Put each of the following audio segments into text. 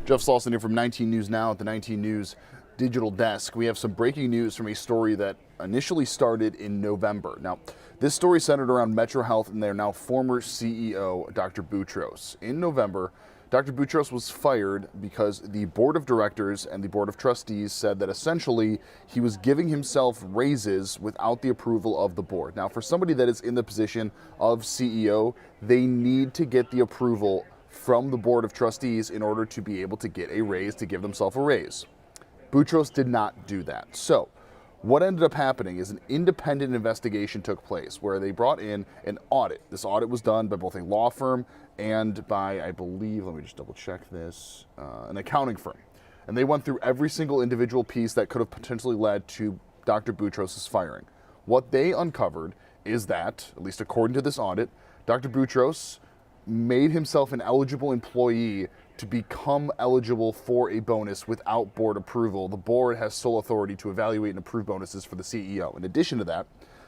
Jeff Slauson here from 19 News Now at the 19 News digital desk. We have some breaking news from a story that initially started in November. Now, this story centered around MetroHealth and their now former CEO, Dr. Boutros. In November, Dr. Boutros was fired because the board of directors and the board of trustees said that essentially he was giving himself raises without the approval of the board. Now, for somebody that is in the position of CEO, they need to get the approval from the board of trustees in order to be able to get a raise, to give themselves a raise. Boutros did not do that. So what ended up happening is an independent investigation took place where they brought in an audit. This audit was done by both a law firm and by, I believe, let me just double check this, an accounting firm. And they went through every single individual piece that could have potentially led to Dr. Boutros' firing. What they uncovered is that, at least according to this audit, Dr. Boutros made himself an eligible employee to become eligible for a bonus without board approval. The board has sole authority to evaluate and approve bonuses for the CEO. In addition to that,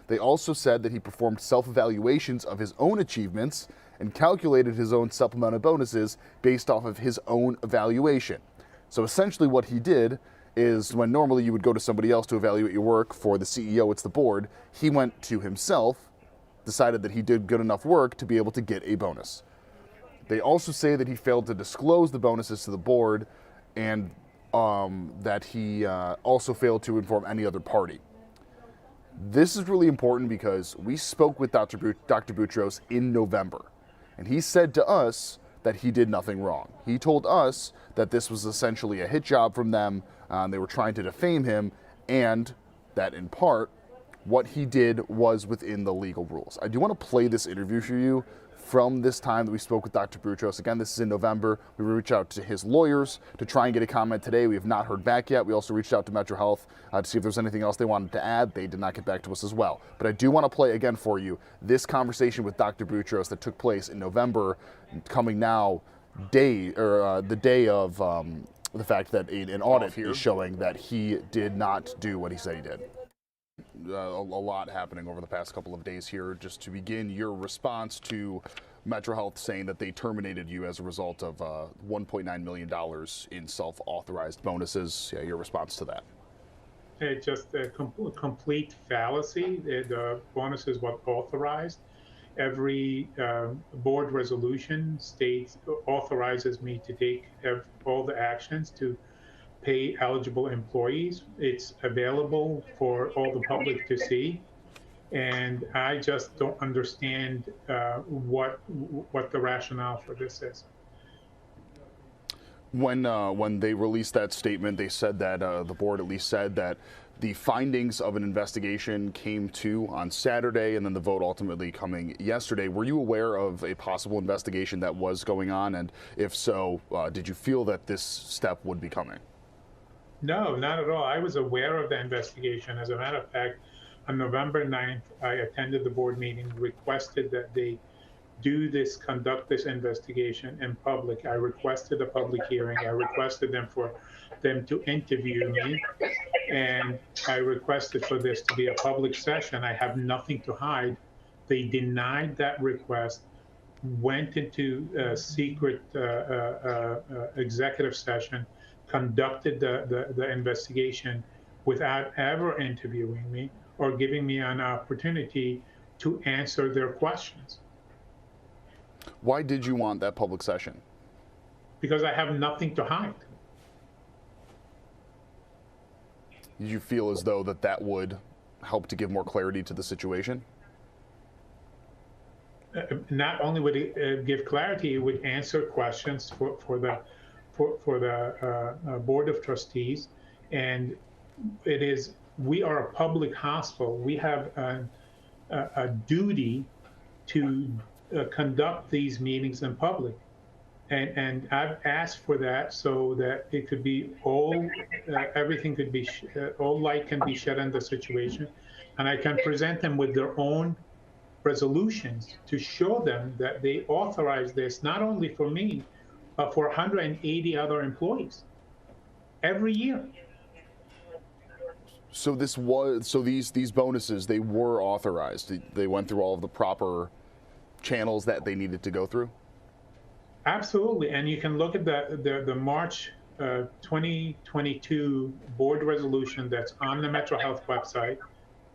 they also said that he performed self-evaluations of his own achievements and calculated his own supplemental bonuses based off of his own evaluation. So essentially what he did is, when normally you would go to somebody else to evaluate your work, for the CEO, it's the board, he went to himself, decided that he did good enough work to be able to get a bonus. They also say that he failed to disclose the bonuses to the board, and that he also failed to inform any other party. This is really important because we spoke with Dr. Boutros in November, and he said to us that he did nothing wrong. He told us that this was essentially a hit job from them. They were trying to defame him, and that in part, what he did was within the legal rules. I do want to play this interview for you from this time that we spoke with Dr. Boutros. Again, this is in November. We reached out to his lawyers to try and get a comment today. We have not heard back yet. We also reached out to MetroHealth to see if there's anything else they wanted to add. They did not get back to us as well. But I do want to play again for you this conversation with Dr. Boutros that took place in November, coming now the day of the fact that an audit is showing that he did not do what he said he did. A lot happening over the past couple of days here. Just to begin, your response to MetroHealth saying that they terminated you as a result of $1.9 million in self-authorized bonuses. Yeah, your response to that. It's just a complete fallacy. The bonus is what authorized. Every board resolution states, authorizes me to take all the actions to pay eligible employees. It's available for all the public to see, and I just don't understand what the rationale for this is. When they released that statement, they said that the board at least said that the findings of an investigation came to on Saturday, and then the vote ultimately coming yesterday. Were you aware of a possible investigation that was going on? And if so, did you feel that this step would be coming? No, not at all. I was aware of the investigation. As a matter of fact, on November 9th, I attended the board meeting, requested that they conduct this investigation in public. I requested a public hearing. I requested them to interview me, and I requested for this to be a public session. I have nothing to hide. They denied that request, went into a secret executive session, conducted the investigation without ever interviewing me or giving me an opportunity to answer their questions. Why did you want that public session? Because I have nothing to hide. Did you feel as though that would help to give more clarity to the situation? Not only would it give clarity, it would answer questions for the board of trustees. And we are a public hospital. We have a duty to conduct these meetings in public. And I've asked for that so that it could be everything could be, all light can be shed on the situation. And I can present them with their own resolutions to show them that they authorize this, not only for me, but for 180 other employees every year. So these bonuses, they were authorized. They went through all of the proper channels that they needed to go through. Absolutely, and you can look at the March 2022 board resolution that's on the MetroHealth website,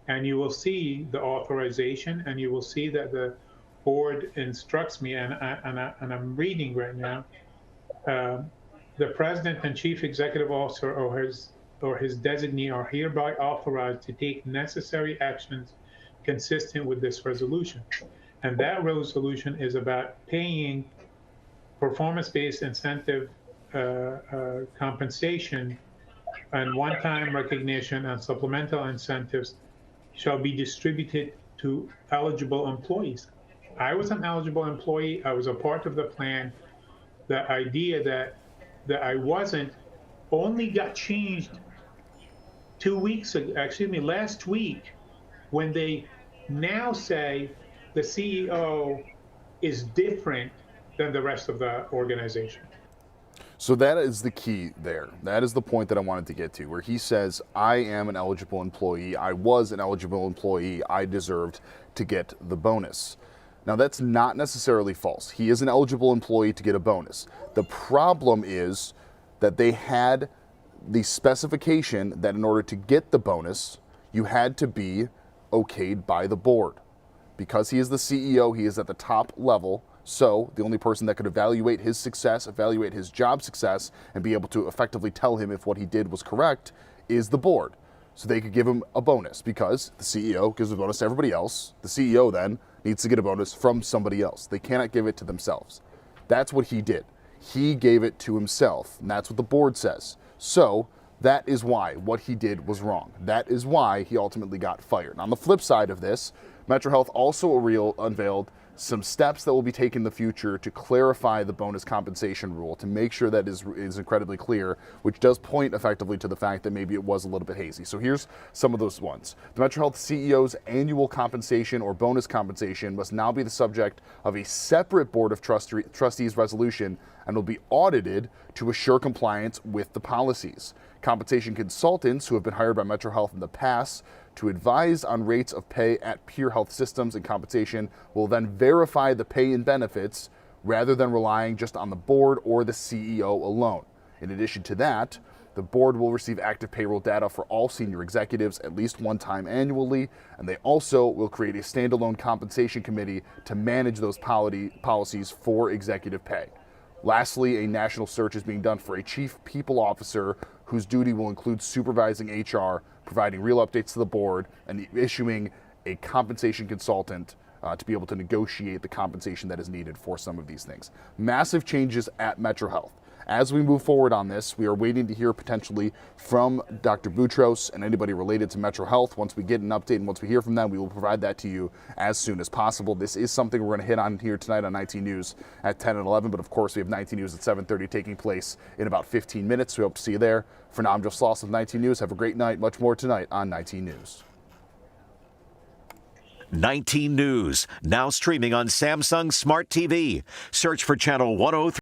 and you will see the authorization, and you will see that the board instructs me, and I'm reading right now. The president and chief executive officer or his designee are hereby authorized to take necessary actions consistent with this resolution. And that resolution is about paying performance-based incentive compensation and one-time recognition and supplemental incentives shall be distributed to eligible employees. I was an eligible employee. I was a part of the plan. The idea that I wasn't only got changed 2 weeks ago, excuse me, last week, when they now say the CEO is different than the rest of the organization. So that is the key there. That is the point that I wanted to get to, where he says, I am an eligible employee. I was an eligible employee. I deserved to get the bonus. Now, that's not necessarily false. He is an eligible employee to get a bonus. The problem is that they had the specification that in order to get the bonus, you had to be okayed by the board. Because he is the CEO, he is at the top level. So the only person that could evaluate his success, evaluate his job success, and be able to effectively tell him if what he did was correct is the board. So they could give him a bonus because the CEO gives a bonus to everybody else. The CEO then needs to get a bonus from somebody else. They cannot give it to themselves. That's what he did. He gave it to himself, and that's what the board says. So that is why what he did was wrong. That is why he ultimately got fired. On the flip side of this, MetroHealth also unveiled some steps that will be taken in the future to clarify the bonus compensation rule, to make sure that is incredibly clear, which does point effectively to the fact that maybe it was a little bit hazy. So here's some of those ones. The MetroHealth CEO's annual compensation or bonus compensation must now be the subject of a separate Board of Trustees resolution and will be audited to assure compliance with the policies. Compensation consultants who have been hired by MetroHealth in the past to advise on rates of pay at peer health systems and compensation will then verify the pay and benefits rather than relying just on the board or the CEO alone. In addition to that, the board will receive active payroll data for all senior executives at least one time annually, and they also will create a standalone compensation committee to manage those policies for executive pay. Lastly, a national search is being done for a chief people officer whose duty will include supervising HR, providing real updates to the board, and issuing a compensation consultant to be able to negotiate the compensation that is needed for some of these things. Massive changes at MetroHealth. As we move forward on this, we are waiting to hear potentially from Dr. Boutros and anybody related to MetroHealth. Once we get an update and once we hear from them, we will provide that to you as soon as possible. This is something we're going to hit on here tonight on 19 News at 10 and 11, but of course we have 19 News at 7:30 taking place in about 15 minutes. We hope to see you there. For now, I'm Joe Sloss of 19 News. Have a great night. Much more tonight on 19 News. 19 News, now streaming on Samsung Smart TV. Search for channel 103.